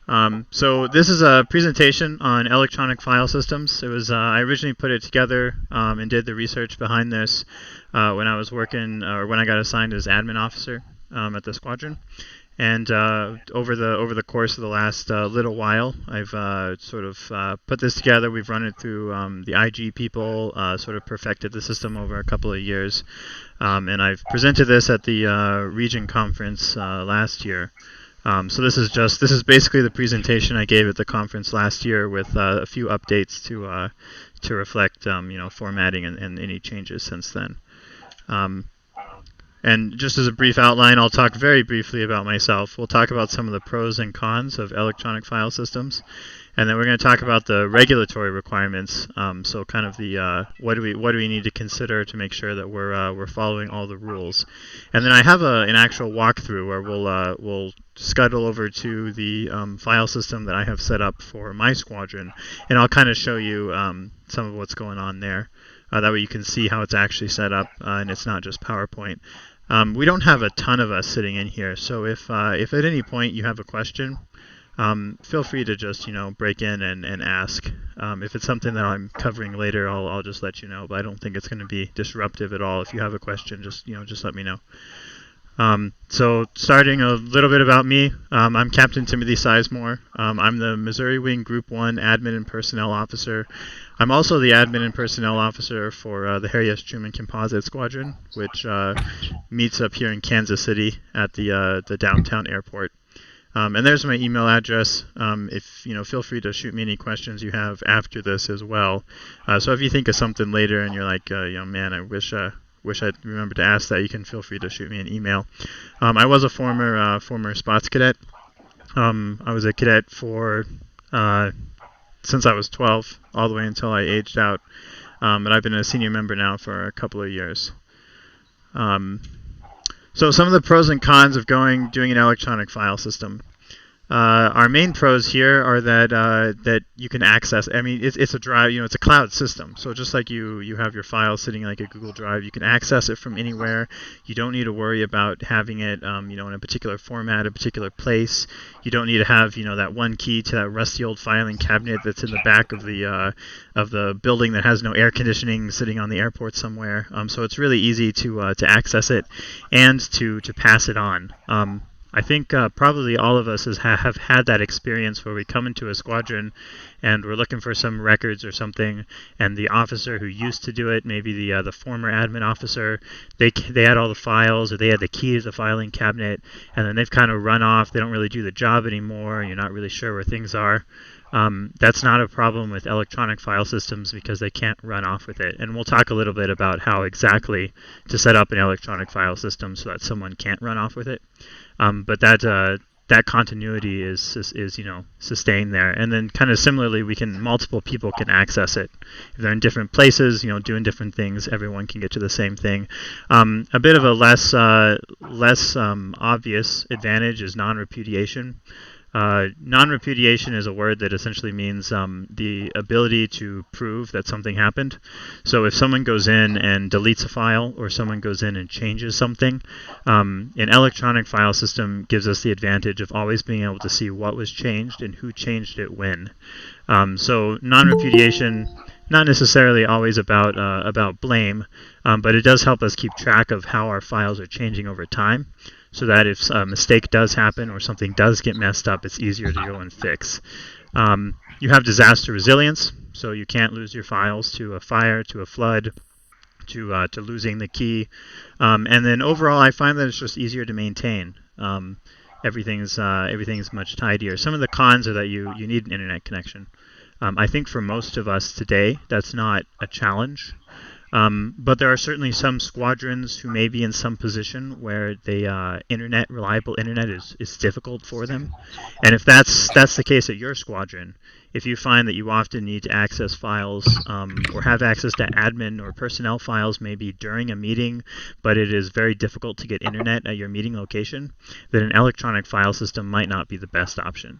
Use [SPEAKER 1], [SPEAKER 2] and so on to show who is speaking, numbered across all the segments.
[SPEAKER 1] So this is a presentation on electronic file systems. It was I originally put it together and did the research behind this when I was working or when I got assigned as admin officer at the squadron. And over the course of the last little while, I've sort of put this together. We've run it through the IG people, sort of perfected the system over a couple of years, and I've presented this at the region conference last year. So this is basically the presentation I gave at the conference last year with a few updates to reflect formatting and any changes since then. And just as a brief outline, I'll talk very briefly about myself. We'll talk about some of the pros and cons of electronic file systems, and then we're going to talk about the regulatory requirements. So kind of the what do we need to consider to make sure that we're following all the rules. And then I have an actual walkthrough where we'll scuttle over to the file system that I have set up for my squadron, and I'll kind of show you some of what's going on there. That way you can see how it's actually set up, and it's not just PowerPoint. We don't have a ton of us sitting in here, so if at any point you have a question, feel free to just break in and ask. If it's something that I'm covering later, I'll just let you know. But I don't think it's going to be disruptive at all. If you have a question, just let me know. So starting a little bit about me, I'm Captain Timothy Sizemore. I'm the Missouri Wing Group 1 Admin and Personnel Officer. I'm also the Admin and Personnel Officer for the Harry S. Truman Composite Squadron, which meets up here in Kansas City at the downtown airport. And there's my email address. Feel free to shoot me any questions you have after this as well. So if you think of something later and you're like, man, I wish I'd remembered to ask that, you can feel free to shoot me an email. I was a former spots cadet. I was a cadet for since I was 12 all the way until I aged out. But I've been a senior member now for a couple of years. So some of the pros and cons of doing an electronic file system. Our main pros here are that you can access. I mean, it's a drive. It's a cloud system. So just like you have your files sitting like a Google Drive, you can access it from anywhere. You don't need to worry about having it, in a particular format, a particular place. You don't need to have, that one key to that rusty old filing cabinet that's in the back of the building that has no air conditioning, sitting on the airport somewhere. So it's really easy to access it and to pass it on. I think probably all of us have had that experience where we come into a squadron and we're looking for some records or something, and the officer who used to do it, maybe the former admin officer, they had all the files or they had the key to the filing cabinet, and then they've kind of run off. They don't really do the job anymore. You're not really sure where things are. That's not a problem with electronic file systems because they can't run off with it. And we'll talk a little bit about how exactly to set up an electronic file system so that someone can't run off with it. But that continuity is sustained there. And then kind of similarly, multiple people can access it. If they're in different places, doing different things, everyone can get to the same thing. A bit of a less obvious advantage is non-repudiation. Non-repudiation is a word that essentially means the ability to prove that something happened. So if someone goes in and deletes a file or someone goes in and changes something, an electronic file system gives us the advantage of always being able to see what was changed and who changed it when. So non-repudiation, not necessarily always about blame, but it does help us keep track of how our files are changing over time, so that if a mistake does happen or something does get messed up, it's easier to go and fix. You have disaster resilience, so you can't lose your files to a fire, to a flood, to losing the key. And then overall, I find that it's just easier to maintain. Everything's much tidier. Some of the cons are that you need an internet connection. I think for most of us today, that's not a challenge. But there are certainly some squadrons who may be in some position where the reliable internet is difficult for them. And if that's the case at your squadron, if you find that you often need to access files or have access to admin or personnel files maybe during a meeting, but it is very difficult to get internet at your meeting location, then an electronic file system might not be the best option.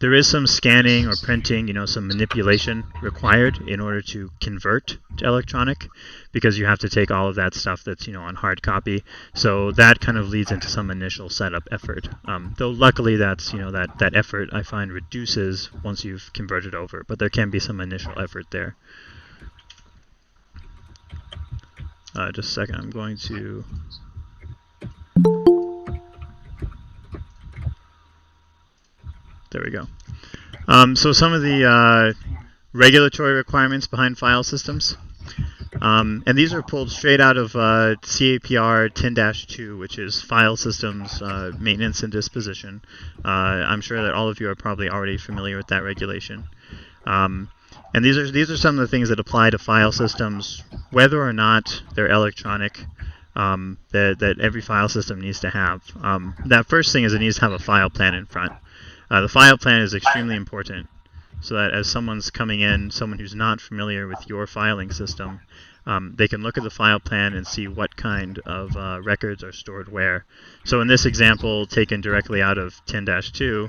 [SPEAKER 1] There is some scanning or printing, some manipulation required in order to convert to electronic, because you have to take all of that stuff that's, on hard copy. So that kind of leads into some initial setup effort. Though luckily that's, that effort I find reduces once you've converted over, but there can be some initial effort there. Just a second, I'm going to... There we go. So some of the regulatory requirements behind file systems. And these are pulled straight out of CAPR 10-2, which is File Systems Maintenance and Disposition. I'm sure that all of you are probably already familiar with that regulation. And these are some of the things that apply to file systems, whether or not they're electronic, that every file system needs to have. That first thing is it needs to have a file plan in front. The file plan is extremely important, so that as someone's coming in, someone who's not familiar with your filing system, they can look at the file plan and see what kind of records are stored where. So in this example, taken directly out of 10-2,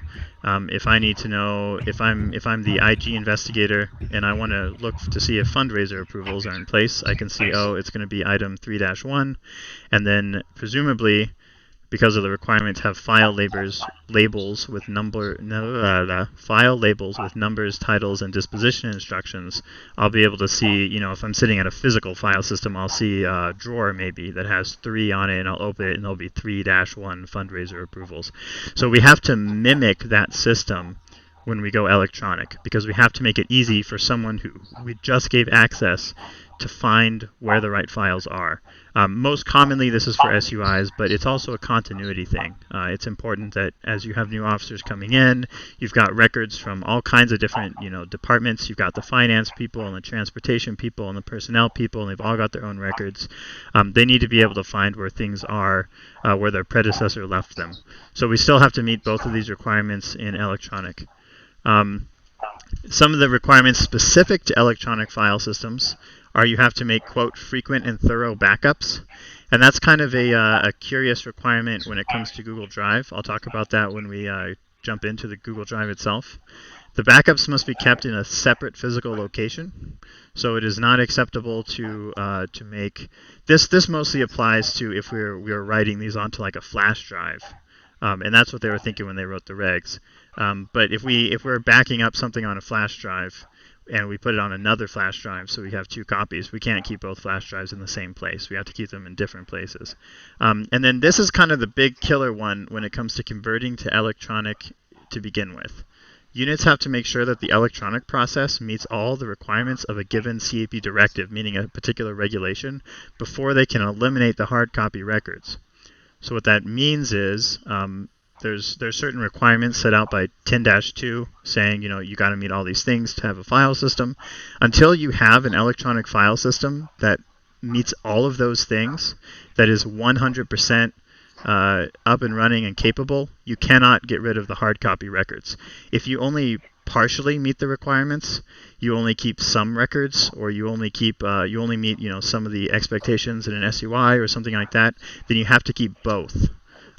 [SPEAKER 1] if I need to know, if I'm the IG investigator and I want to look to see if fundraiser approvals are in place, I can see, oh, it's going to be item 3-1, and then presumably, because of the requirement to have file labels with numbers, titles, and disposition instructions, I'll be able to see, if I'm sitting at a physical file system, I'll see a drawer maybe that has 3 on it, and I'll open it, and there'll be 3-1 fundraiser approvals. So we have to mimic that system when we go electronic, because we have to make it easy for someone who we just gave access to find where the right files are. Most commonly this is for SUIs, but it's also a continuity thing. It's important that as you have new officers coming in, you've got records from all kinds of different departments. You've got the finance people and the transportation people and the personnel people, and they've all got their own records. They need to be able to find where things are, where their predecessor left them. So we still have to meet both of these requirements in electronic. Some of the requirements specific to electronic file systems are you have to make, quote, frequent and thorough backups. And that's kind of a curious requirement when it comes to Google Drive. I'll talk about that when we jump into the Google Drive itself. The backups must be kept in a separate physical location. So it is not acceptable to make... This mostly applies to if we're writing these onto like a flash drive. And that's what they were thinking when they wrote the regs. But if we're backing up something on a flash drive, and we put it on another flash drive, so we have 2 copies, we can't keep both flash drives in the same place. We have to keep them in different places. And then this is kind of the big killer one when it comes to converting to electronic to begin with. Units have to make sure that the electronic process meets all the requirements of a given CAP directive, meaning a particular regulation, before they can eliminate the hard copy records. So what that means is there's certain requirements set out by 10-2 saying, you got to meet all these things to have a file system. Until you have an electronic file system that meets all of those things, that is 100% up and running and capable, you cannot get rid of the hard copy records. If you only partially meet the requirements, you only keep some records, or you only meet some of the expectations in an SUI or something like that, then you have to keep both.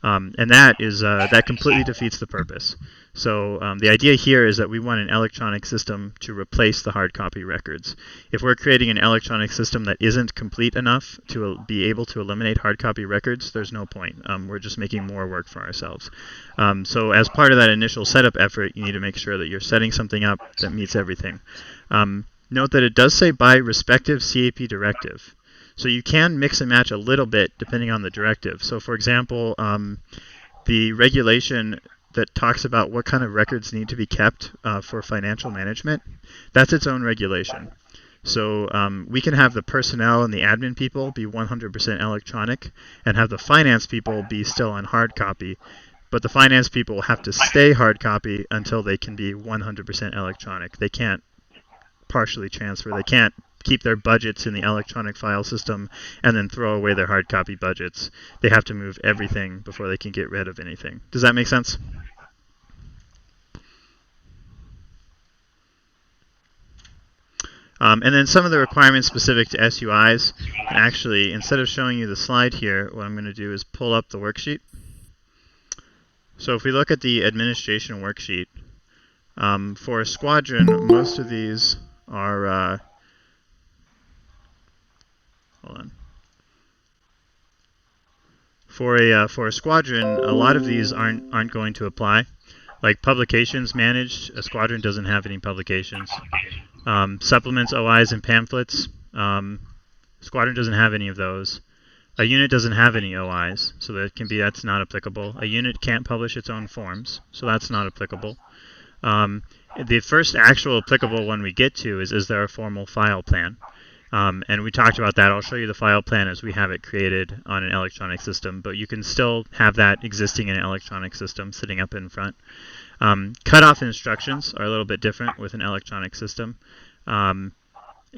[SPEAKER 1] And that completely defeats the purpose. So the idea here is that we want an electronic system to replace the hard copy records. If we're creating an electronic system that isn't complete enough to be able to eliminate hard copy records, there's no point. We're just making more work for ourselves. So as part of that initial setup effort, you need to make sure that you're setting something up that meets everything. Note that it does say by respective CAP directive. So you can mix and match a little bit depending on the directive. So for example, the regulation that talks about what kind of records need to be kept for financial management, that's its own regulation. So we can have the personnel and the admin people be 100% electronic and have the finance people be still on hard copy. But the finance people have to stay hard copy until they can be 100% electronic. They can't partially transfer. They can't keep their budgets in the electronic file system and then throw away their hard copy budgets. They have to move everything before they can get rid of anything. Does that make sense? And then some of the requirements specific to SUIs. Actually, instead of showing you the slide here, what I'm going to do is pull up the worksheet. So if we look at the administration worksheet, For a squadron, most of these are hold on. For a squadron, a lot of these aren't going to apply. Like publications managed, a squadron doesn't have any publications. Supplements, OIs, and pamphlets, squadron doesn't have any of those. A unit doesn't have any OIs, so that's not applicable. A unit can't publish its own forms, so that's not applicable. The first actual applicable one we get to is there a formal file plan? And we talked about that. I'll show you the file plan as we have it created on an electronic system, but you can still have that existing in an electronic system sitting up in front. Cutoff instructions are a little bit different with an electronic system.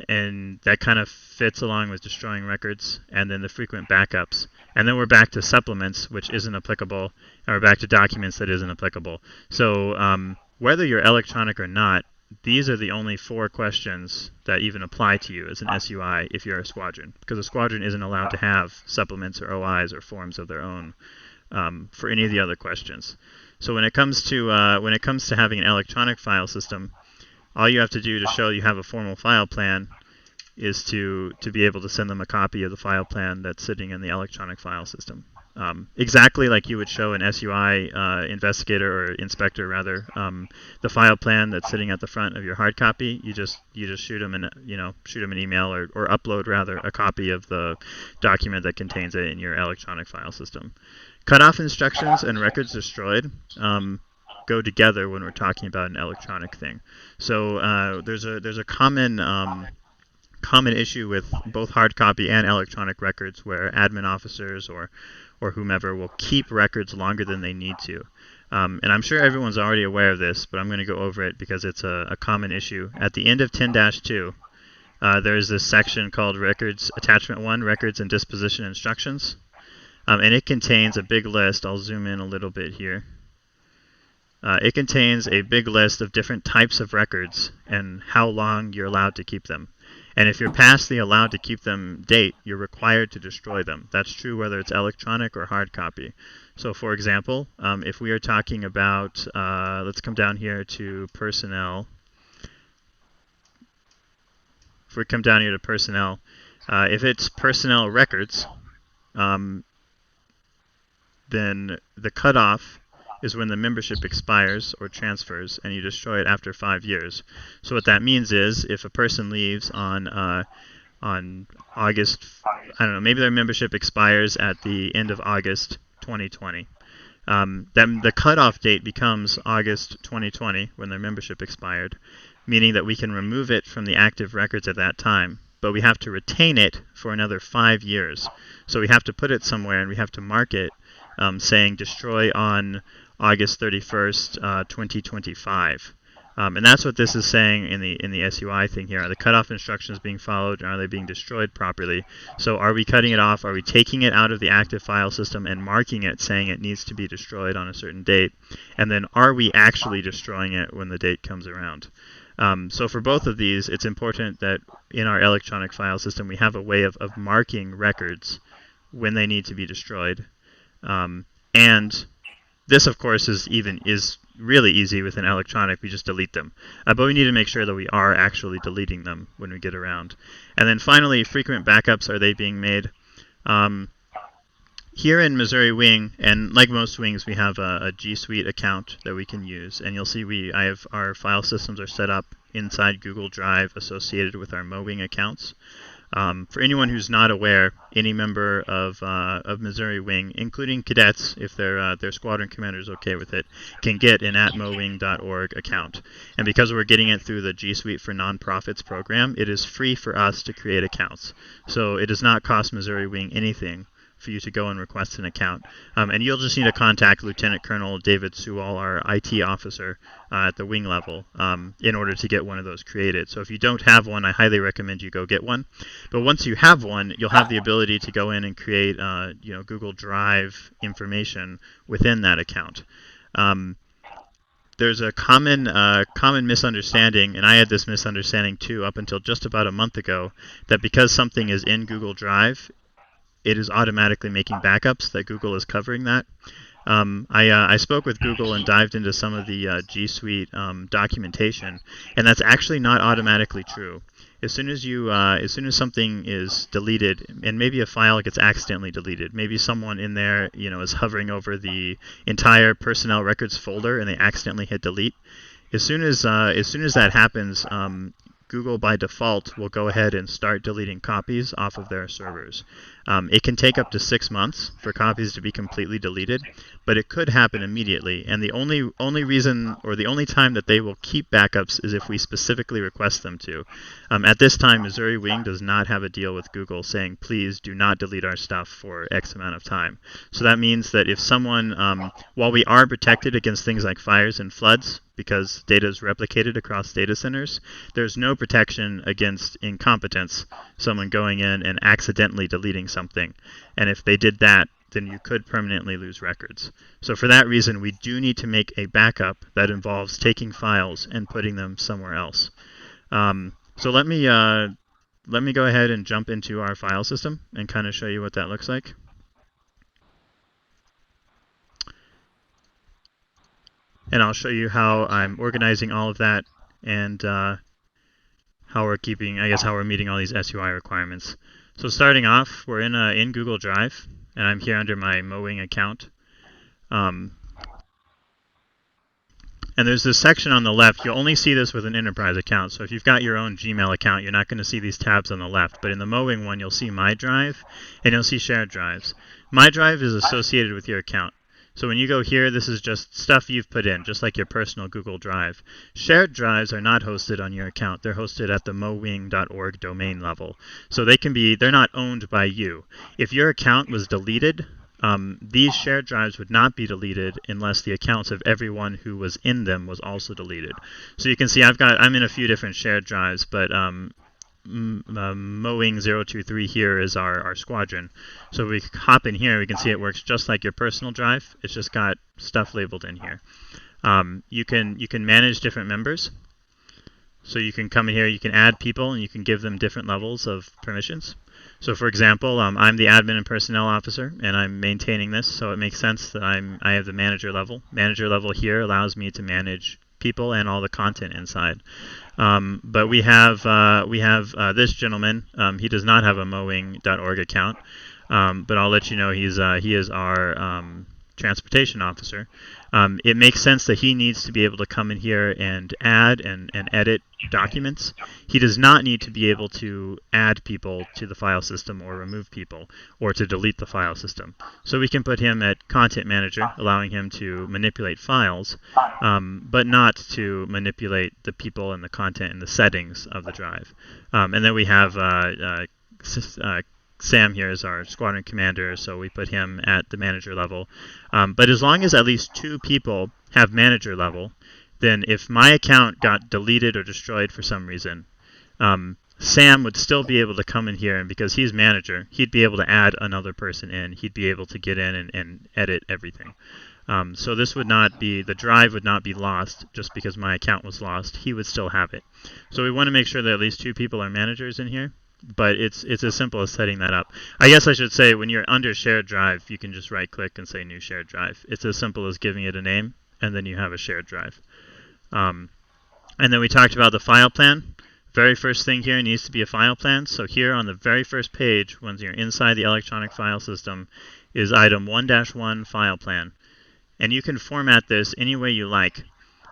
[SPEAKER 1] And that kind of fits along with destroying records, and then the frequent backups. And then we're back to supplements, which isn't applicable, and we're back to documents that isn't applicable. So whether you're electronic or not, these are the only 4 questions that even apply to you as an SUI if you're a squadron, because a squadron isn't allowed to have supplements or OIs or forms of their own for any of the other questions. So when it comes to having an electronic file system, all you have to do to show you have a formal file plan is to be able to send them a copy of the file plan that's sitting in the electronic file system. Exactly like you would show an SUI investigator or inspector rather, the file plan that's sitting at the front of your hard copy. You just shoot them an email or upload rather a copy of the document that contains it in your electronic file system. Cutoff instructions and records destroyed go together when we're talking about an electronic thing. So there's a common issue with both hard copy and electronic records where admin officers or whomever will keep records longer than they need to. And I'm sure everyone's already aware of this, but I'm going to go over it because it's a common issue. At the end of 10-2, there's this section called Records, Attachment 1, Records and Disposition Instructions. And it contains a big list. I'll zoom in a little bit here. It contains a big list of different types of records and how long you're allowed to keep them. And if you're past the allowed to keep them date, you're required to destroy them. That's true whether it's electronic or hard copy. So for example, if we are talking about, let's come down here to personnel. If we come down here to personnel, if it's personnel records, then the cutoff is when the membership expires or transfers, and you destroy it after 5 years. So what that means is, if a person leaves on August, I don't know, maybe their membership expires at the end of August 2020. Then the cutoff date becomes August 2020 when their membership expired, meaning that we can remove it from the active records at that time, but we have to retain it for another 5 years. So we have to put it somewhere and we have to mark it saying destroy on August 31st, 2025. And that's what this is saying in the SUI thing here. Are the cutoff instructions being followed, and are they being destroyed properly? So are we cutting it off? Are we taking it out of the active file system and marking it, saying it needs to be destroyed on a certain date? And then are we actually destroying it when the date comes around? So for both of these, it's important that in our electronic file system we have a way of marking records when they need to be destroyed. And this, of course, is really easy with an electronic. We just delete them. But we need to make sure that we are actually deleting them when we get around. And then finally, frequent backups, are they being made? Here in Missouri Wing, and like most wings, we have a G Suite account that we can use. And you'll see our file systems are set up inside Google Drive associated with our MoWing accounts. For anyone who's not aware, any member of Missouri Wing, including cadets, if their squadron commander is okay with it, can get an @mowing.org account. And because we're getting it through the G Suite for Nonprofits program, it is free for us to create accounts. So it does not cost Missouri Wing anything for you to go and request an account. And you'll just need to contact Lieutenant Colonel David Sewell, our IT officer at the wing level, in order to get one of those created. So if you don't have one, I highly recommend you go get one. But once you have one, you'll have the ability to go in and create Google Drive information within that account. There's a common misunderstanding, and I had this misunderstanding too up until just about a month ago, that because something is in Google Drive, it is automatically making backups, that Google is covering that. I spoke with Google and dived into some of the G Suite documentation, and that's actually not automatically true. As soon as something is deleted, and maybe a file gets accidentally deleted, maybe someone in there, is hovering over the entire personnel records folder and they accidentally hit delete. As soon as that happens, Google by default will go ahead and start deleting copies off of their servers. It can take up to 6 months for copies to be completely deleted, but it could happen immediately. And the only reason or the only time that they will keep backups is if we specifically request them to. At this time, Missouri Wing does not have a deal with Google saying, please do not delete our stuff for X amount of time. So that means that if someone, while we are protected against things like fires and floods, because data is replicated across data centers, there's no protection against incompetence, someone going in and accidentally deleting something. And if they did that, then you could permanently lose records. So for that reason, we do need to make a backup that involves taking files and putting them somewhere else. So let me go ahead and jump into our file system and kind of show you what that looks like. And I'll show you how I'm organizing all of that and how we're meeting all these SUI requirements. So starting off, we're in Google Drive, and I'm here under my Mowing account. And there's this section on the left. You'll only see this with an enterprise account. So if you've got your own Gmail account, you're not going to see these tabs on the left. But in the Mowing one, you'll see My Drive, and you'll see Shared Drives. My Drive is associated with your account. So when you go here, this is just stuff you've put in, just like your personal Google Drive. Shared drives are not hosted on your account. They're hosted at the mowing.org domain level. So they're not owned by you. If your account was deleted, these shared drives would not be deleted unless the accounts of everyone who was in them was also deleted. So you can see I'm in a few different shared drives, but Mowing 023 here is our squadron. So we hop in here, we can see it works just like your personal drive. It's just got stuff labeled in here. You can manage different members. So you can come in here, you can add people, and you can give them different levels of permissions. So for example, I'm the admin and personnel officer, and I'm maintaining this, so it makes sense that I have the manager level. Manager level here allows me to manage people and all the content inside. But we have this gentleman. He does not have a mowing.org account, but I'll let you know he is our transportation officer. It makes sense that he needs to be able to come in here and add and edit documents. He does not need to be able to add people to the file system or remove people or to delete the file system. So we can put him at content manager, allowing him to manipulate files, but not to manipulate the people and the content and the settings of the drive. And then we have Sam here is our squadron commander, so we put him at the manager level. But as long as at least 2 people have manager level, then if my account got deleted or destroyed for some reason, Sam would still be able to come in here, and because he's manager, he'd be able to add another person in. He'd be able to get in and edit everything. So the drive would not be lost just because my account was lost. He would still have it. So we want to make sure that at least 2 people are managers in here. But it's as simple as setting that up. I guess I should say when you're under shared drive, you can just right click and say new shared drive. It's as simple as giving it a name, and then you have a shared drive. And then we talked about the file plan. Very first thing here needs to be a file plan. So here on the very first page, when you're inside the electronic file system, is item 1-1 file plan. And you can format this any way you like.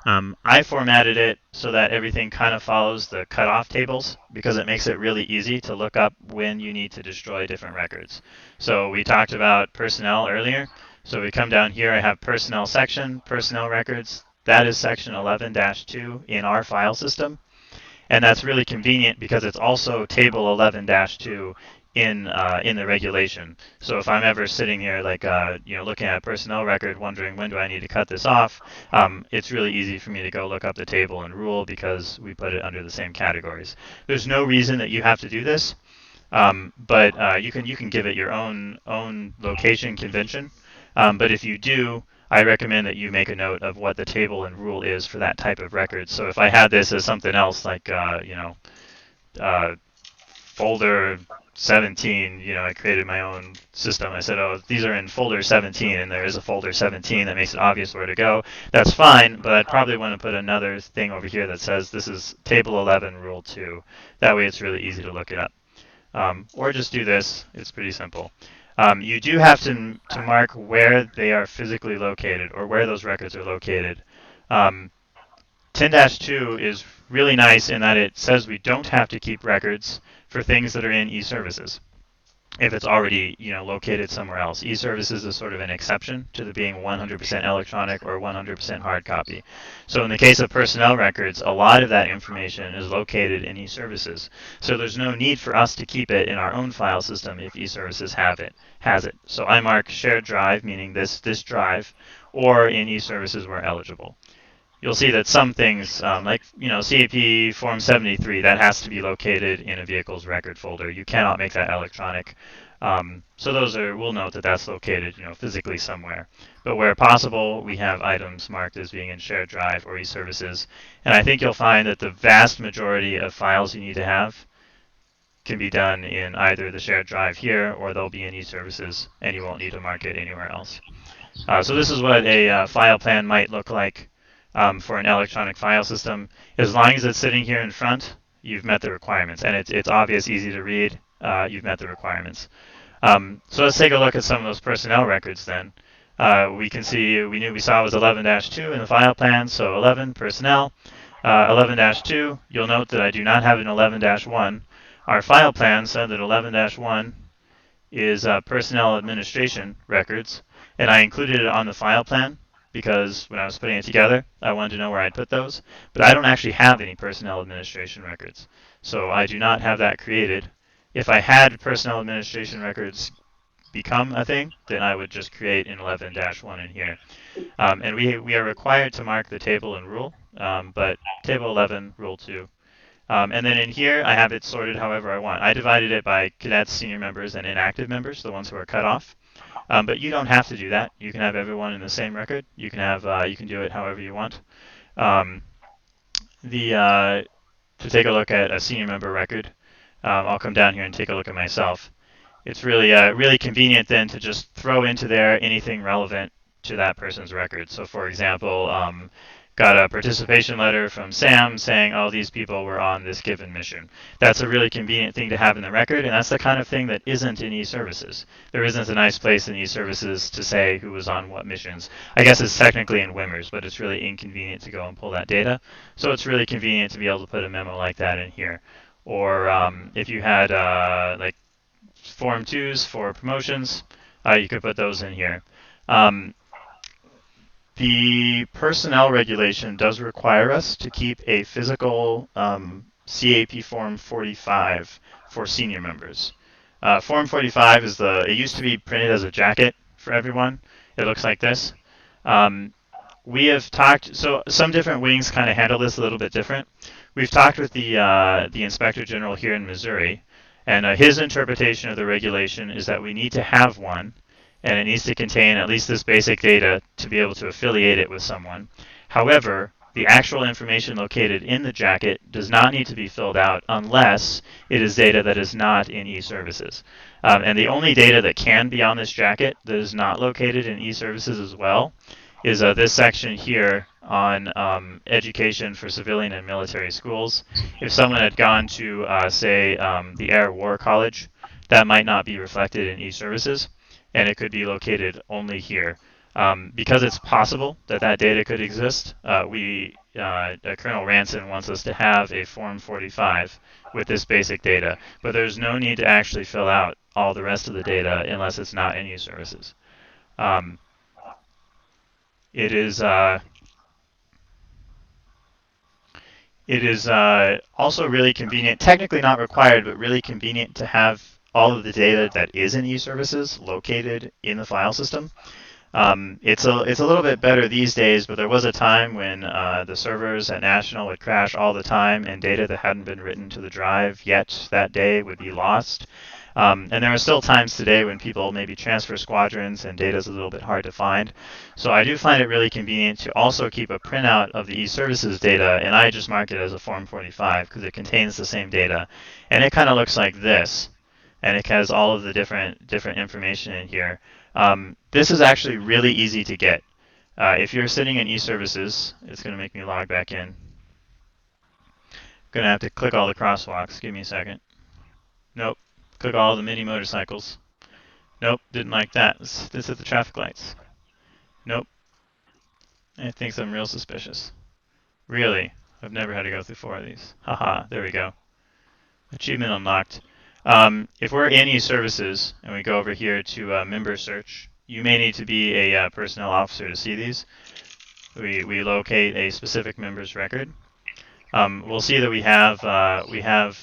[SPEAKER 1] I formatted it so that everything kind of follows the cutoff tables because it makes it really easy to look up when you need to destroy different records. So we talked about personnel earlier. So we come down here, I have personnel section, personnel records. That is section 11-2 in our file system. And that's really convenient because it's also table 11-2 in the regulation. So if I'm ever sitting here looking at a personnel record wondering when do I need to cut this off, it's really easy for me to go look up the table and rule because we put it under the same categories. There's no reason that you have to do this, but you can give it your own location convention. But if you do, I recommend that you make a note of what the table and rule is for that type of record. So if I had this as something else like folder 17, I created my own system. I said, oh, these are in folder 17, and there is a folder 17 that makes it obvious where to go. That's fine, but I'd probably want to put another thing over here that says this is table 11, rule 2. That way it's really easy to look it up. Or just do this. It's pretty simple. You do have to mark where they are physically located, or where those records are located. 10-2 is really nice in that it says we don't have to keep records for things that are in e-services if it's already located somewhere else. E-services is sort of an exception to the being 100% electronic or 100% hard copy. So in the case of personnel records, a lot of that information is located in e-services. So there's no need for us to keep it in our own file system if e-services has it. So I mark shared drive, meaning this drive, or in e-services where eligible. You'll see that some things, like CAP Form 73, that has to be located in a vehicle's record folder. You cannot make that electronic. So we'll note that that's located, physically somewhere. But where possible, we have items marked as being in shared drive or e-services. And I think you'll find that the vast majority of files you need to have can be done in either the shared drive here, or they'll be in e-services, and you won't need to mark it anywhere else. So this is what a file plan might look like. For an electronic file system. As long as it's sitting here in front, you've met the requirements. And it's obvious, easy to read, you've met the requirements. So let's take a look at some of those personnel records then. We can see, we saw it was 11-2 in the file plan, so 11, personnel. 11-2, you'll note that I do not have an 11-1. Our file plan said that 11-1 is personnel administration records, and I included it on the file plan because when I was putting it together, I wanted to know where I'd put those. But I don't actually have any personnel administration records, so I do not have that created. If I had personnel administration records become a thing, then I would just create an 11-1 in here. And we are required to mark the table and rule, but table 11, rule 2. And then in here, I have it sorted however I want. I divided it by cadets, senior members, and inactive members, the ones who are cut off. But you don't have to do that. You can have everyone in the same record. You can do it however you want. To take a look at a senior member record, I'll come down here and take a look at myself. It's really convenient then to just throw into there anything relevant to that person's record. So for example, got a participation letter from Sam saying, oh, these people were on this given mission. That's a really convenient thing to have in the record, and that's the kind of thing that isn't in e-services. There isn't a nice place in e-services to say who was on what missions. I guess it's technically in WIMMERS, but it's really inconvenient to go and pull that data. So it's really convenient to be able to put a memo like that in here. Or if you had like Form 2s for promotions, you could put those in here. The personnel regulation does require us to keep a physical CAP Form 45 for senior members. Form 45 it used to be printed as a jacket for everyone. It looks like this. We have talked, so some different wings kind of handle this a little bit different. We've talked with the Inspector General here in Missouri, and his interpretation of the regulation is that we need to have one, and it needs to contain at least this basic data to be able to affiliate it with someone. However, the actual information located in the jacket does not need to be filled out unless it is data that is not in e-services. And the only data that can be on this jacket that is not located in e-services as well is this section here on education for civilian and military schools. If someone had gone to, say, the Air War College, that might not be reflected in e-services, and it could be located only here. Because it's possible that that data could exist, Colonel Ranson wants us to have a Form 45 with this basic data, but there's no need to actually fill out all the rest of the data unless it's not in e-services. It is also really convenient, technically not required, but really convenient to have all of the data that is in e-services located in the file system. It's a little bit better these days, but there was a time when the servers at National would crash all the time, and data that hadn't been written to the drive yet that day would be lost. And there are still times today when people maybe transfer squadrons and data is a little bit hard to find. So I do find it really convenient to also keep a printout of the e-services data, and I just mark it as a Form 45 because it contains the same data. And it kind of looks like this, and it has all of the different information in here. This is actually really easy to get. If you're sitting in e-services, it's going to make me log back in. Going to have to click all the crosswalks. Give me a second. Nope. Click all the mini motorcycles. Nope, didn't like that. This is the traffic lights. Nope. It thinks I'm real suspicious. Really? I've never had to go through 4 of these. Haha, there we go. Achievement unlocked. If we're in e-services and we go over here to member search, you may need to be a personnel officer to see these. We locate a specific member's record. We'll see that we have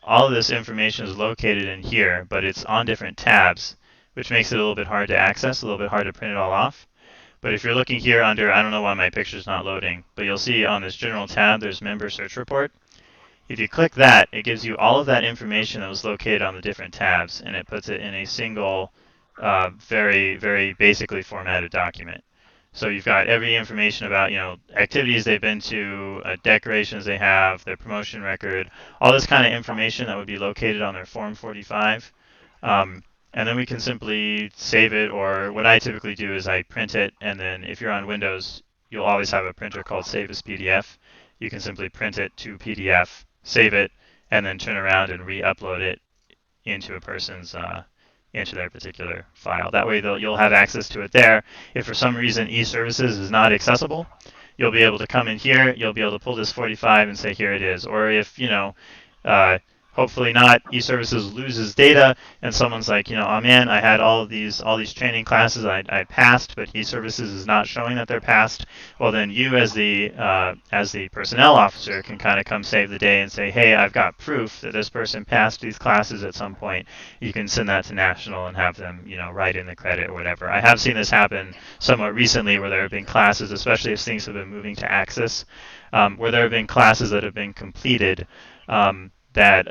[SPEAKER 1] all of this information is located in here, but it's on different tabs, which makes it a little bit hard to access, a little bit hard to print it all off. But if you're looking here under, I don't know why my picture's not loading, but you'll see on this general tab, there's member search report. If you click that, it gives you all of that information that was located on the different tabs, and it puts it in a single, very, very basically formatted document. So you've got every information about, activities they've been to, decorations they have, their promotion record, all this kind of information that would be located on their Form 45. And then we can simply save it, or what I typically do is I print it, and then if you're on Windows, you'll always have a printer called Save as PDF. You can simply print it to PDF, save it, and then turn around and re-upload it into a person's into their particular file. That way you'll have access to it there. If for some reason e-services is not accessible, you'll be able to come in here, you'll be able to pull this 45 and say, here it is. Or if, hopefully not, e-services loses data and someone's like, oh man, I had all these training classes I passed, but e-services is not showing that they're passed. Well, then you as the personnel officer can kind of come save the day and say, hey, I've got proof that this person passed these classes at some point. You can send that to National and have them, write in the credit or whatever. I have seen this happen somewhat recently where there have been classes, especially if things have been moving to Axis, where there have been classes that have been completed that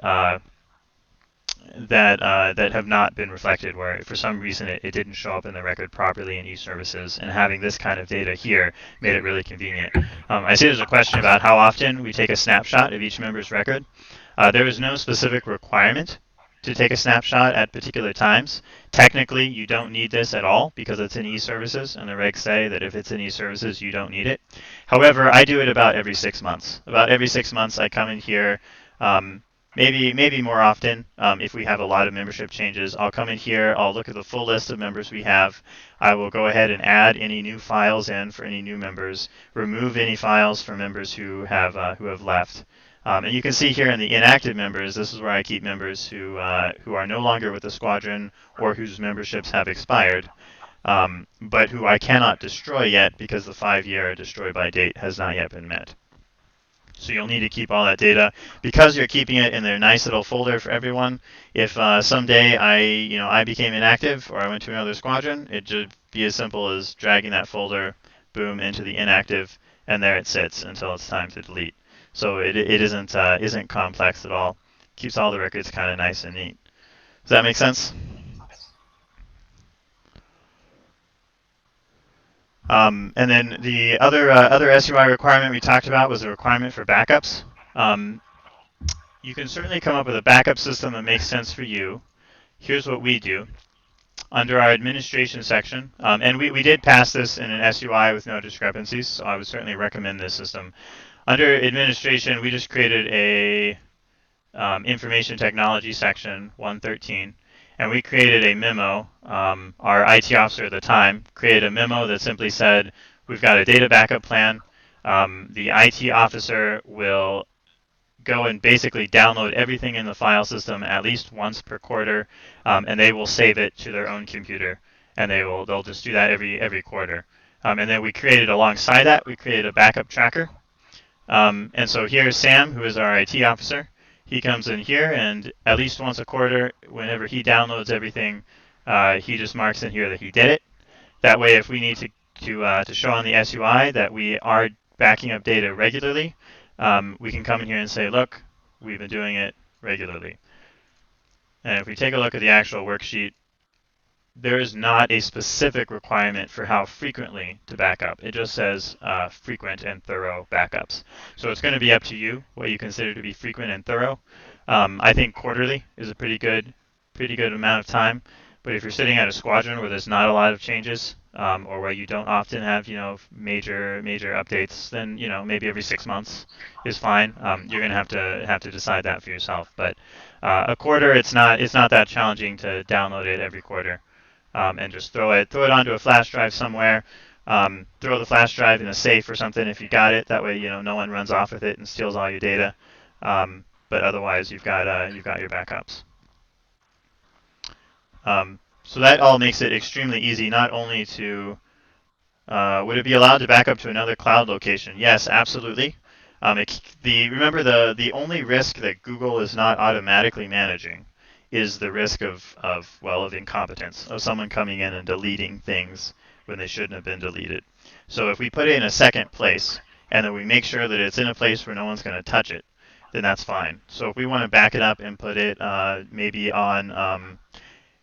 [SPEAKER 1] have not been reflected, where for some reason it didn't show up in the record properly in e-services, and having this kind of data here made it really convenient. I see there's a question about how often we take a snapshot of each member's record. There is no specific requirement to take a snapshot at particular times. Technically, you don't need this at all because it's in e-services, and the regs say that if it's in e-services, you don't need it. However, I do it about every 6 months. About every 6 months, I come in here. Maybe more often if we have a lot of membership changes. I'll come in here, I'll look at the full list of members we have. I will go ahead and add any new files in for any new members, remove any files for members who have left. And you can see here in the inactive members, this is where I keep members who are no longer with the squadron or whose memberships have expired, but who I cannot destroy yet because the 5-year destroy by date has not yet been met. So you'll need to keep all that data because you're keeping it in their nice little folder for everyone. If someday I became inactive or I went to another squadron, it should be as simple as dragging that folder, boom, into the inactive, and there it sits until it's time to delete. So it isn't complex at all. Keeps all the records kind of nice and neat. Does that make sense? And then the other SUI requirement we talked about was the requirement for backups. You can certainly come up with a backup system that makes sense for you. Here's what we do. Under our administration section, and we did pass this in an SUI with no discrepancies, so I would certainly recommend this system. Under administration, we just created a information technology section 113. And we created a memo. Our IT officer at the time created a memo that simply said, we've got a data backup plan. The IT officer will go and basically download everything in the file system at least once per quarter, and they will save it to their own computer. And they'll just do that every quarter. And then we created, alongside that, we created a backup tracker. And so here's Sam, who is our IT officer. He comes in here, and at least once a quarter, whenever he downloads everything, he just marks in here that he did it. That way, if we need to show on the SUI that we are backing up data regularly, we can come in here and say, look, we've been doing it regularly. And if we take a look at the actual worksheet, there is not a specific requirement for how frequently to back up. It just says frequent and thorough backups. So it's going to be up to you what you consider to be frequent and thorough. I think quarterly is a pretty good amount of time. But if you're sitting at a squadron where there's not a lot of changes, or where you don't often have major updates, then maybe every 6 months is fine. You're going to have to decide that for yourself. But a quarter, it's not that challenging to download it every quarter, and just throw it onto a flash drive somewhere. Throw the flash drive in a safe or something if you got it. That way, no one runs off with it and steals all your data. But otherwise, you've got your backups. So that all makes it extremely easy. Not only to would it be allowed to back up to another cloud location? Yes, absolutely. Remember the only risk that Google is not automatically managing is the risk of incompetence, of someone coming in and deleting things when they shouldn't have been deleted. So if we put it in a second place and then we make sure that it's in a place where no one's going to touch it, then that's fine. So if we want to back it up and put it maybe on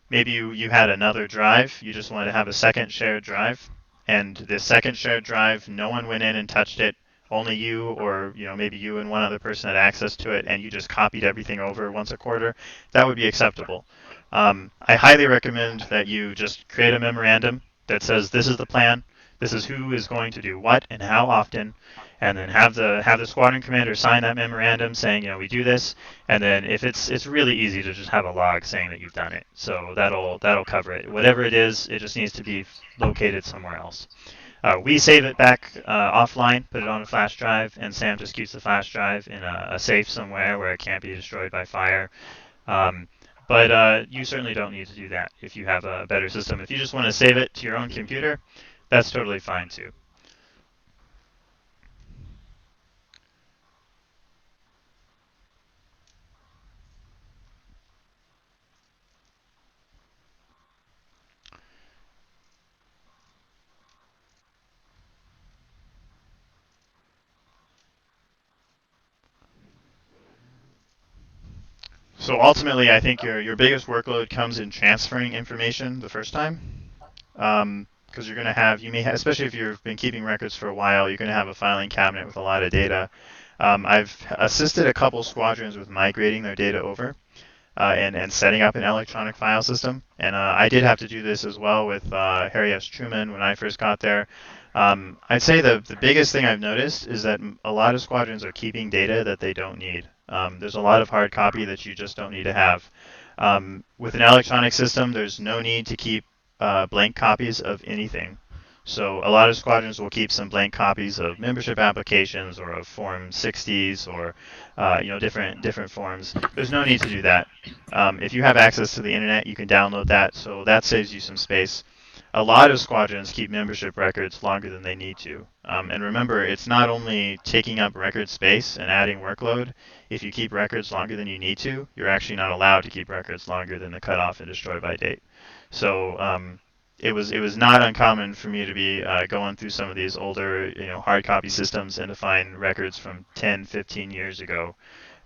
[SPEAKER 1] maybe you had another drive, you just wanted to have a second shared drive, and this second shared drive, no one went in and touched it, only you or maybe you and one other person had access to it, and you just copied everything over once a quarter, that would be acceptable. I highly recommend that you just create a memorandum that says this is the plan, this is who is going to do what and how often, and then have the squadron commander sign that memorandum saying we do this, and then if it's really easy to just have a log saying that you've done it. So that'll cover it. Whatever it is, it just needs to be located somewhere else. We save it back offline, put it on a flash drive, and Sam just keeps the flash drive in a safe somewhere where it can't be destroyed by fire. But you certainly don't need to do that if you have a better system. If you just want to save it to your own computer, that's totally fine too. So ultimately, I think your biggest workload comes in transferring information the first time, because you're going to have especially if you've been keeping records for a while, you're going to have a filing cabinet with a lot of data. I've assisted a couple squadrons with migrating their data over, and setting up an electronic file system. And I did have to do this as well with Harry S. Truman when I first got there. I'd say the biggest thing I've noticed is that a lot of squadrons are keeping data that they don't need. There's a lot of hard copy that you just don't need to have. With an electronic system, there's no need to keep blank copies of anything. So a lot of squadrons will keep some blank copies of membership applications or of Form 60s or different forms. There's no need to do that. If you have access to the internet, you can download that, so that saves you some space. A lot of squadrons keep membership records longer than they need to. And remember, it's not only taking up record space and adding workload. If you keep records longer than you need to, you're actually not allowed to keep records longer than the cutoff and destroy by date. So it was not uncommon for me to be going through some of these older hard copy systems and to find records from 10, 15 years ago.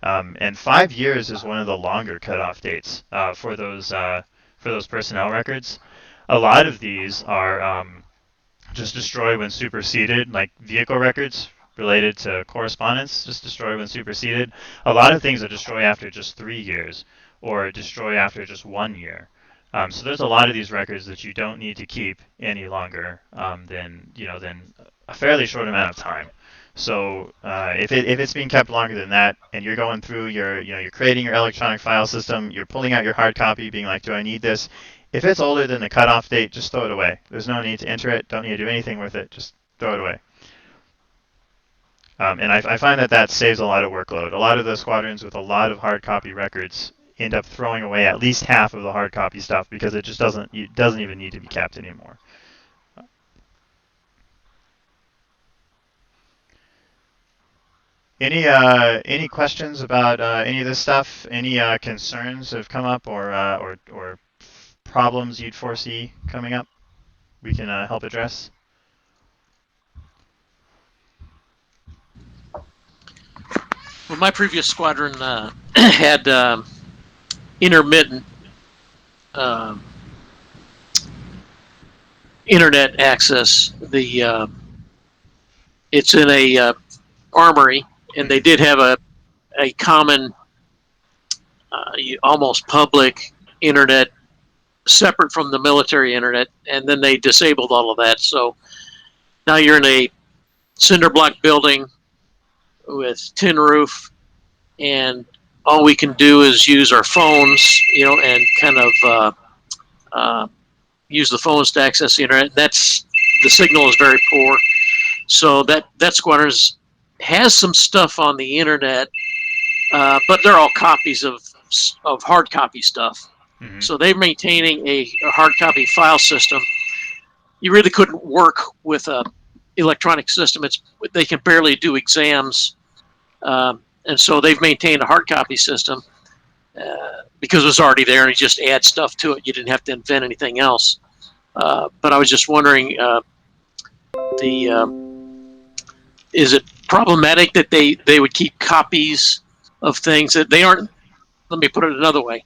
[SPEAKER 1] And 5 years is one of the longer cutoff dates for those personnel records. A lot of these are just destroy when superseded, like vehicle records related to correspondence, just destroy when superseded. A lot of things are destroy after just 3 years or destroy after just 1 year. So there's a lot of these records that you don't need to keep any longer than a fairly short amount of time. So if it's being kept longer than that, and you're going through you're creating your electronic file system, you're pulling out your hard copy, being like, do I need this? If it's older than the cutoff date, just throw it away. There's no need to enter it. Don't need to do anything with it. Just throw it away. And I find that saves a lot of workload. A lot of the squadrons with a lot of hard copy records end up throwing away at least half of the hard copy stuff because it doesn't even need to be kept anymore. Any questions about any of this stuff? Any concerns have come up or problems you'd foresee coming up? We can help address.
[SPEAKER 2] Well, my previous squadron had intermittent um, internet access. It's in a armory, and they did have a common, almost public internet separate from the military internet, and then they disabled all of that. So now you're in a cinder block building with tin roof, and all we can do is use our phones, and kind of use the phones to access the internet. The signal is very poor. So that squadron has some stuff on the internet, but they're all copies of hard copy stuff.
[SPEAKER 1] Mm-hmm.
[SPEAKER 2] So they're maintaining a hard copy file system. You really couldn't work with a electronic system. They can barely do exams, and so they've maintained a hard copy system because it was already there, and you just add stuff to it. You didn't have to invent anything else. But I was just wondering, is it problematic that they would keep copies of things that they aren't? Let me put it another way.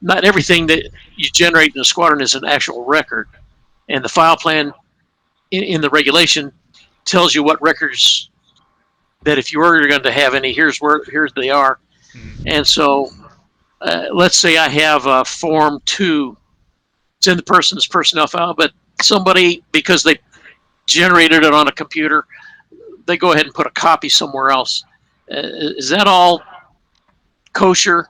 [SPEAKER 2] Not everything that you generate in a squadron is an actual record, and the file plan in the regulation tells you what records that if you were going to have any, here's they are. And so let's say I have a Form 2. It's in the person's personnel file, but somebody, because they generated it on a computer, they go ahead and put a copy somewhere else. Is that all kosher?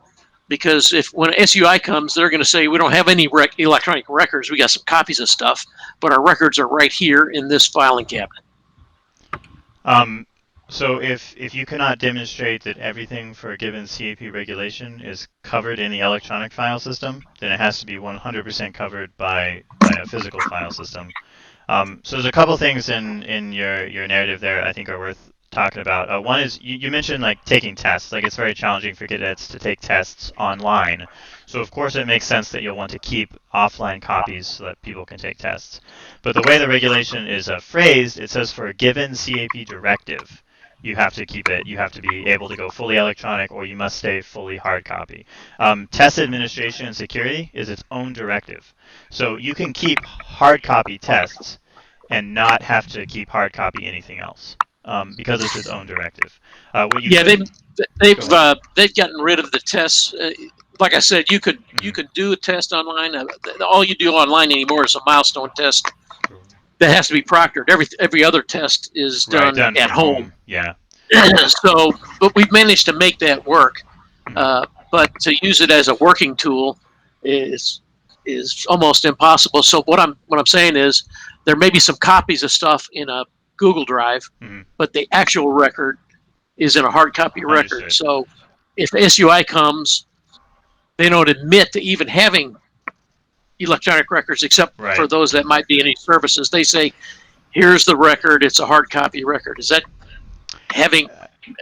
[SPEAKER 2] Because when SUI comes, they're going to say, we don't have any electronic records. We got some copies of stuff, but our records are right here in this filing cabinet.
[SPEAKER 1] So if you cannot demonstrate that everything for a given CAP regulation is covered in the electronic file system, then it has to be 100% covered by a physical file system. So there's a couple things in your narrative there I think are worth talking about. One is you mentioned like taking tests. Like it's very challenging for cadets to take tests online. So of course it makes sense that you'll want to keep offline copies so that people can take tests. But the way the regulation is phrased, it says for a given CAP directive, you have to keep it. You have to be able to go fully electronic, or you must stay fully hard copy. Test administration and security is its own directive. So you can keep hard copy tests and not have to keep hard copy anything else because it's its own directive.
[SPEAKER 2] They've gotten rid of the tests. Like I said, you could do a test online. All you do online anymore is a milestone test that has to be proctored. Every other test is done at home.
[SPEAKER 1] Yeah.
[SPEAKER 2] So, but we've managed to make that work. But to use it as a working tool is almost impossible. So what I'm saying is there may be some copies of stuff in a Google Drive, but the actual record is in a hard copy record.
[SPEAKER 1] Understood.
[SPEAKER 2] So if SUI comes, they don't admit to even having electronic records except for those that might be in any services. They say, here's the record, it's a hard copy record. Is that having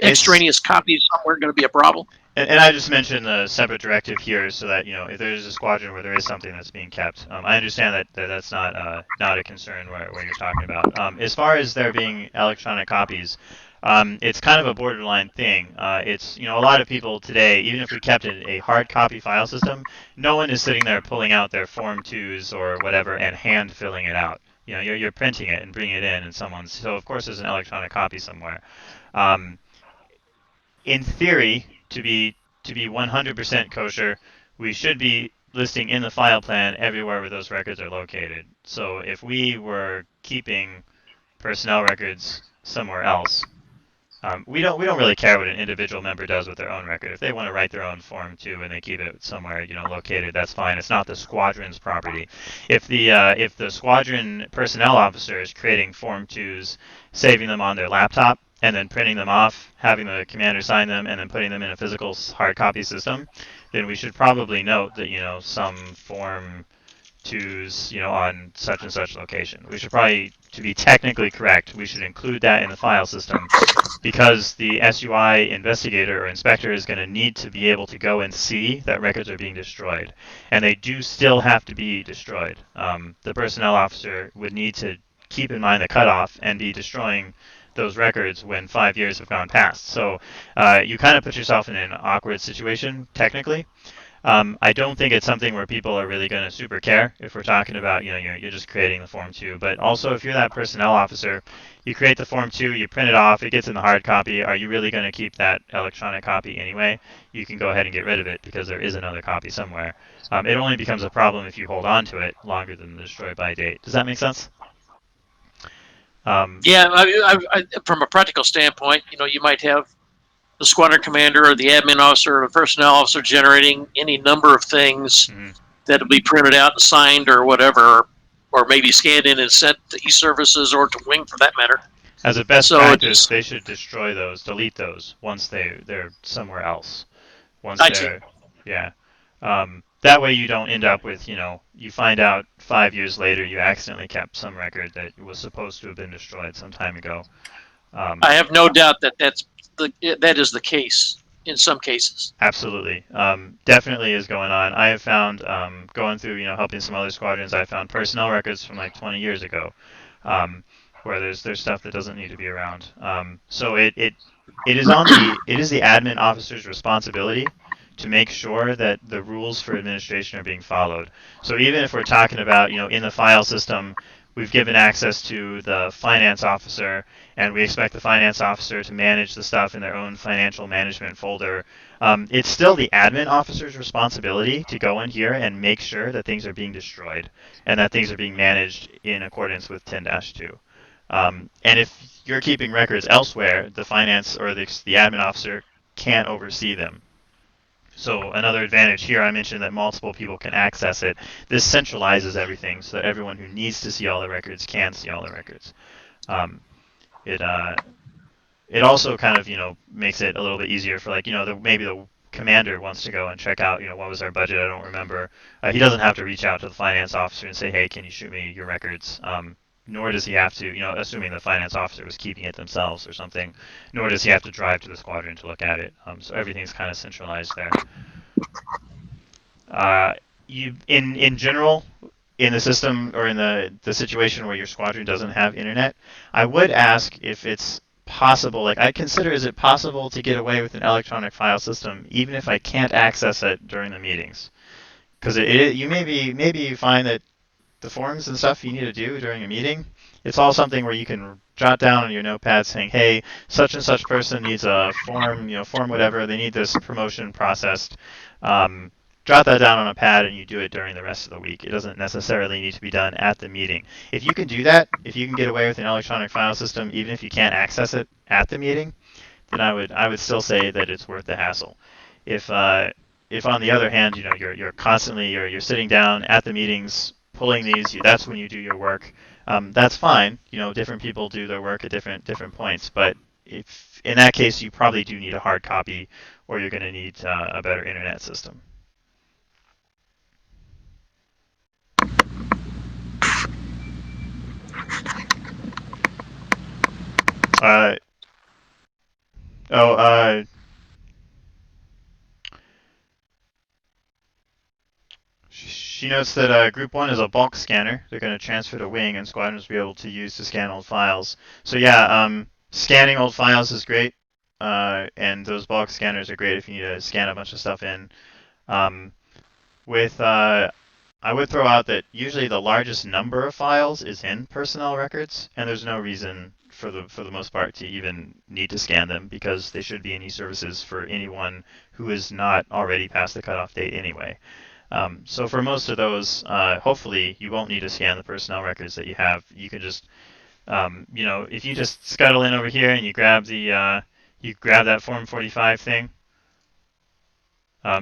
[SPEAKER 2] extraneous copies somewhere going to be a problem?
[SPEAKER 1] And I just mentioned the separate directive here so that, if there's a squadron where there is something that's being kept, I understand that's not a concern where you're talking about. As far as there being electronic copies, it's kind of a borderline thing. It's, a lot of people today, even if we kept a hard copy file system, no one is sitting there pulling out their Form 2s or whatever and hand filling it out. You're printing it and bringing it in, and so of course there's an electronic copy somewhere. In theory, to be 100% kosher, we should be listing in the file plan everywhere where those records are located. So if we were keeping personnel records somewhere else, we don't really care what an individual member does with their own record. If they want to write their own Form 2 and they keep it somewhere located, that's fine. It's not the squadron's property. If the squadron personnel officer is creating Form 2s, saving them on their laptop, and then printing them off, having the commander sign them, and then putting them in a physical hard copy system, then we should probably note that some Form 2s on such and such location. We should probably, to be technically correct, we should include that in the file system because the SUI investigator or inspector is going to need to be able to go and see that records are being destroyed. And they do still have to be destroyed. The personnel officer would need to keep in mind the cutoff and be destroying those records when 5 years have gone past. So you kind of put yourself in an awkward situation, technically. I don't think it's something where people are really going to super care if we're talking about, you're just creating the Form 2. But also, if you're that personnel officer, you create the Form 2, you print it off, it gets in the hard copy. Are you really going to keep that electronic copy anyway? You can go ahead and get rid of it because there is another copy somewhere. It only becomes a problem if you hold on to it longer than the destroy by date. Does that make sense?
[SPEAKER 2] Yeah, from a practical standpoint, you might have the squadron commander or the admin officer or the personnel officer generating any number of things
[SPEAKER 1] mhm.
[SPEAKER 2] that'll be printed out and signed or whatever, or maybe scanned in and sent to e-services or to Wing for that matter.
[SPEAKER 1] As a best
[SPEAKER 2] So
[SPEAKER 1] practice, they should destroy those, delete those once they're somewhere else. Once
[SPEAKER 2] I see.
[SPEAKER 1] they're, yeah. That way you don't end up with, you find out 5 years later you accidentally kept some record that was supposed to have been destroyed some time ago.
[SPEAKER 2] I have no doubt that that is the case in some cases.
[SPEAKER 1] Absolutely. Definitely is going on. I have found, going through, helping some other squadrons, I found personnel records from like 20 years ago, where there's stuff that doesn't need to be around. So it is the admin officer's responsibility to make sure that the rules for administration are being followed. So even if we're talking about, in the file system, we've given access to the finance officer, and we expect the finance officer to manage the stuff in their own financial management folder. It's still the admin officer's responsibility to go in here and make sure that things are being destroyed and that things are being managed in accordance with 10-2. And if you're keeping records elsewhere, the finance or the admin officer can't oversee them. So another advantage here, I mentioned that multiple people can access it. This centralizes everything so that everyone who needs to see all the records can see all the records. Um, it it also kind of makes it a little bit easier for maybe the commander wants to go and check out what was our budget, I don't remember. He doesn't have to reach out to the finance officer and say, hey, can you shoot me your records? Nor does he have to, assuming the finance officer was keeping it themselves or something, nor does he have to drive to the squadron to look at it. So everything's kind of centralized there. In general, in the system or in the situation where your squadron doesn't have internet, I would ask if it's possible, I consider, is it possible to get away with an electronic file system even if I can't access it during the meetings? Because you maybe you find that the forms and stuff you need to do during a meeting, it's all something where you can jot down on your notepad saying, hey, such and such person needs a form, form whatever, they need this promotion processed. Jot that down on a pad and you do it during the rest of the week. It doesn't necessarily need to be done at the meeting. If you can do that, if you can get away with an electronic file system, even if you can't access it at the meeting, then I would still say that it's worth the hassle. If on the other hand, you're constantly you're sitting down at the meetings pulling these, that's when you do your work. That's fine. Different people do their work at different points. But if in that case, you probably do need a hard copy, or you're going to need a better internet system. Uh, oh, she notes that Group 1 is a bulk scanner. They're going to transfer to Wing, and squadrons will be able to use to scan old files. So yeah, scanning old files is great, and those bulk scanners are great if you need to scan a bunch of stuff in. Um, I would throw out that usually the largest number of files is in personnel records, and there's no reason for the most part to even need to scan them because they should be in e-services for anyone who is not already past the cutoff date anyway. So for most of those, hopefully you won't need to scan the personnel records that you have. You can just, if you just scuttle in over here and you grab that Form 45 thing,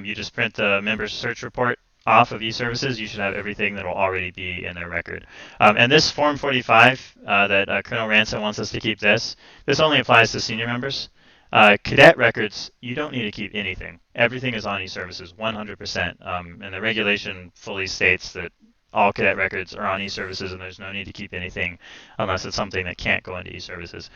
[SPEAKER 1] you just print the member search report off of e-services, you should have everything that will already be in their record. And this Form 45 that Colonel Ransom wants us to keep this only applies to senior members. Cadet records, you don't need to keep anything. Everything is on e-services, 100%. And the regulation fully states that all cadet records are on e-services and there's no need to keep anything unless it's something that can't go into e-services.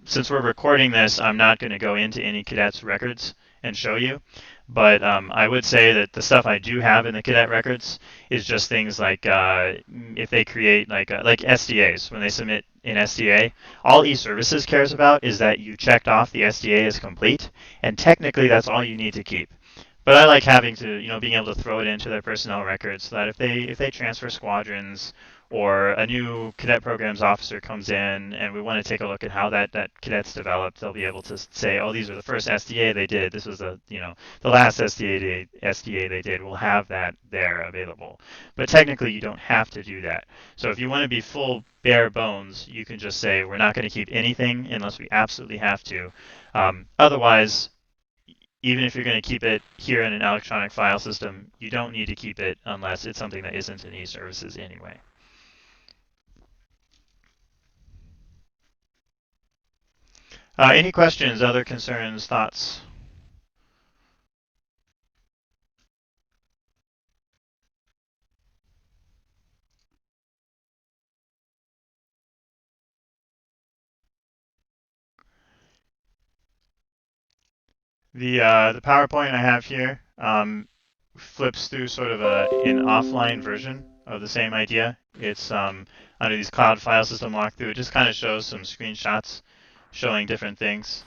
[SPEAKER 1] Since we're recording this, I'm not going to go into any cadets' records and show you. But I would say that the stuff I do have in the cadet records is just things like if they create like SDAs, when they submit an SDA, all e-services cares about is that you checked off the SDA as complete, and technically that's all you need to keep. But I like having to, being able to throw it into their personnel records so that if they transfer squadrons or a new cadet programs officer comes in and we want to take a look at how that cadet's developed, they'll be able to say, oh, these are the first SDA they did. This was the last SDA they did. We'll have that there available. But technically, you don't have to do that. So if you want to be full bare bones, you can just say we're not going to keep anything unless we absolutely have to. Otherwise, even if you're going to keep it here in an electronic file system, you don't need to keep it unless it's something that isn't in e-services anyway. Any questions, other concerns, thoughts? The PowerPoint I have here flips through sort of an offline version of the same idea. It's under these cloud file system walkthrough. It just kind of shows some screenshots showing different things.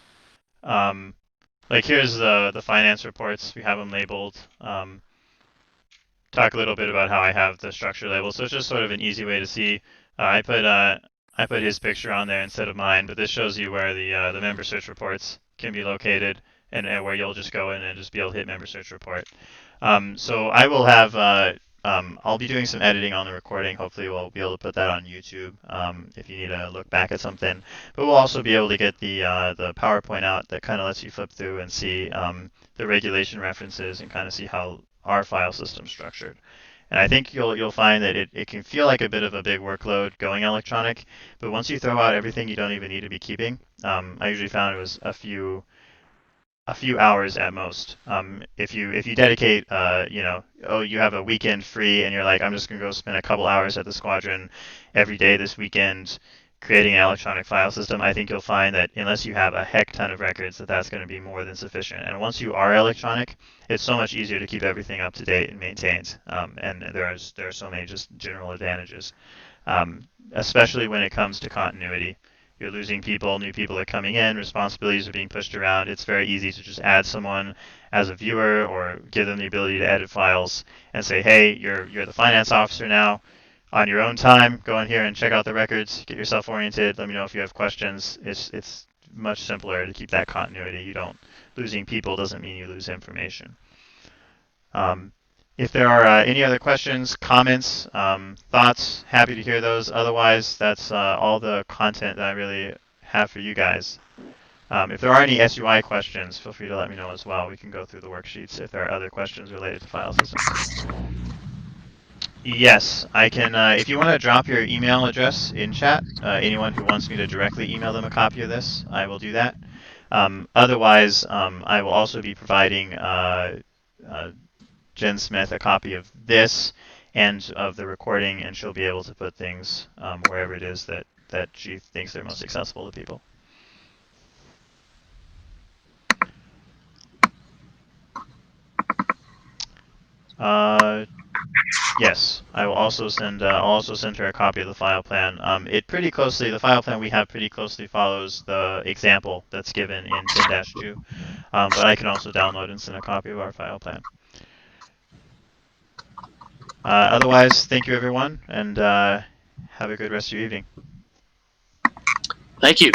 [SPEAKER 1] Like here's the finance reports. We have them labeled. Talk a little bit about how I have the structure labeled. So it's just sort of an easy way to see. I put his picture on there instead of mine, but this shows you where the member search reports can be located and where you'll just go in and just be able to hit member search report. So I will have I'll be doing some editing on the recording. Hopefully we'll be able to put that on YouTube if you need to look back at something. But we'll also be able to get the PowerPoint out that kind of lets you flip through and see the regulation references and kind of see how our file system's structured. And I think you'll find that it can feel like a bit of a big workload going electronic, but once you throw out everything you don't even need to be keeping, I usually found it was a few hours at most. If you dedicate, you have a weekend free and you're like, I'm just gonna go spend a couple hours at the squadron every day this weekend creating an electronic file system, I think you'll find that unless you have a heck ton of records, that's going to be more than sufficient. And once you are electronic, it's so much easier to keep everything up to date and maintained. And there are so many just general advantages, especially when it comes to continuity. You're losing people, new people are coming in, responsibilities are being pushed around. It's very easy to just add someone as a viewer or give them the ability to edit files and say, hey, you're the finance officer now. On your own time, go in here and check out the records, get yourself oriented, let me know if you have questions. It's much simpler to keep that continuity. Losing people doesn't mean you lose information. If there are any other questions, comments, thoughts, happy to hear those. Otherwise, that's all the content that I really have for you guys. If there are any SUI questions, feel free to let me know as well. We can go through the worksheets if there are other questions related to file systems. Yes, I can. If you want to drop your email address in chat, anyone who wants me to directly email them a copy of this, I will do that. Otherwise, I will also be providing Jen Smith a copy of this and of the recording, and she'll be able to put things wherever it is that she thinks they're most accessible to people. Yes, I will also send. I'll also send her a copy of the file plan. The file plan we have pretty closely follows the example that's given in 10-2, but I can also download and send a copy of our file plan. Otherwise, thank you everyone, and have a good rest of your evening.
[SPEAKER 2] Thank you.